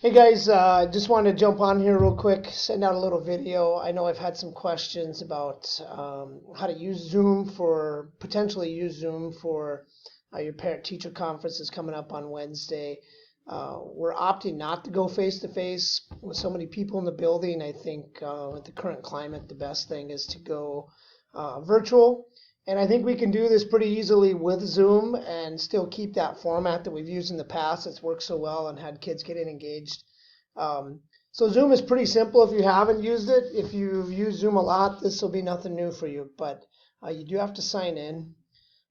Hey guys, just wanted to jump on here real quick, send out a little video. I know I've had some questions about how to use Zoom for, potentially use Zoom for your parent-teacher conference is coming up on Wednesday. We're opting not to go face-to-face with so many people in the building. I think with the current climate, the best thing is to go virtual. And I think we can do this pretty easily with Zoom and still keep that format that we've used in the past. It's worked so well and had kids getting engaged. So Zoom is pretty simple if you haven't used it. If you've used Zoom a lot, this will be nothing new for you. But you do have to sign in.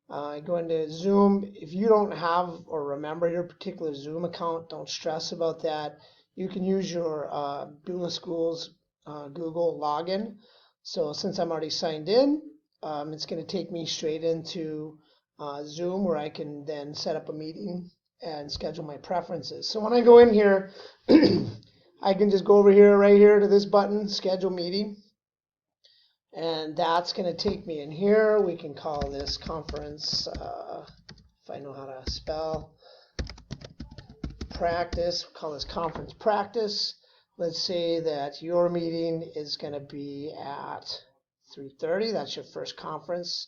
Go into Zoom. If you don't have or remember your particular Zoom account, don't stress about that. You can use your Beulah Schools Google login. So since I'm already signed in, it's going to take me straight into Zoom where I can then set up a meeting and schedule my preferences. So when I go in here, I can just go over here, right here to this button, schedule meeting. And that's going to take me in here. We can call this conference, if I know how to spell, practice. We'll call this conference practice. Let's say that your meeting is going to be at 3:30. That's your first conference.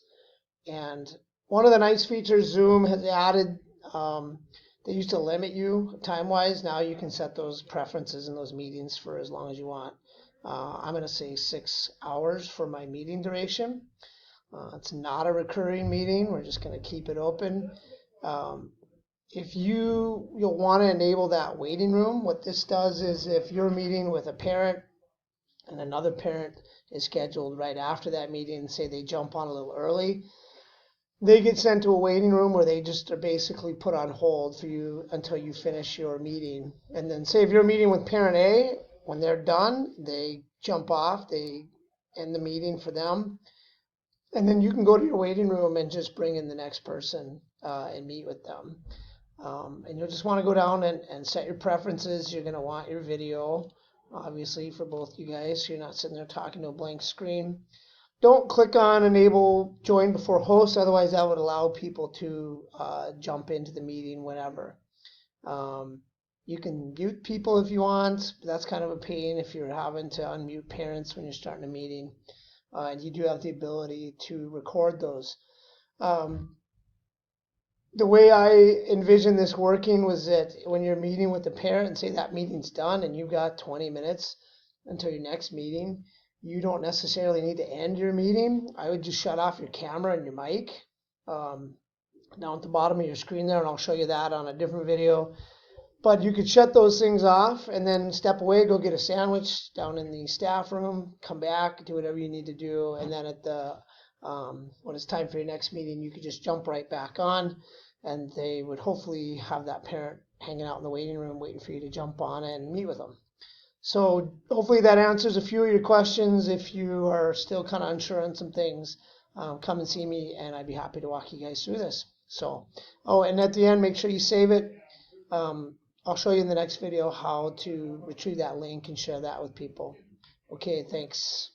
And one of the nice features Zoom has added, they used to limit you time-wise. Now you can set those preferences in those meetings for as long as you want. I'm going to say 6 hours for my meeting duration. It's not a recurring meeting. We're just going to keep it open. If you'll want to enable that waiting room. What this does is if you're meeting with a parent and another parent is scheduled right after that meeting, and say they jump on a little early, they get sent to a waiting room where they just are basically put on hold for you until you finish your meeting. And then say if you're meeting with parent A, when they're done, they jump off, they end the meeting for them. And then you can go to your waiting room and just bring in the next person and meet with them. And you'll just want to go down and set your preferences. You're going to want your video, obviously, for both you guys, so you're not sitting there talking to a blank screen. Don't click on enable join before host, otherwise that would allow people to jump into the meeting whenever. You can mute people if you want, but that's kind of a pain if you're having to unmute parents when you're starting a meeting. And you do have the ability to record those. The way I envision this working was that when you're meeting with the parent and say that meeting's done and you've got 20 minutes until your next meeting, you don't necessarily need to end your meeting. I would just shut off your camera and your mic down at the bottom of your screen there, and I'll show you that on a different video. But you could shut those things off and then step away, go get a sandwich down in the staff room, come back, do whatever you need to do, and then at the when it's time for your next meeting, you could just jump right back on, and they would hopefully have that parent hanging out in the waiting room waiting for you to jump on and meet with them. So hopefully that answers a few of your questions. If you are still kind of unsure on some things, come and see me, and I'd be happy to walk you guys through this. So, oh, and at the end, make sure you save it. I'll show you in the next video how to retrieve that link and share that with people. Okay, thanks.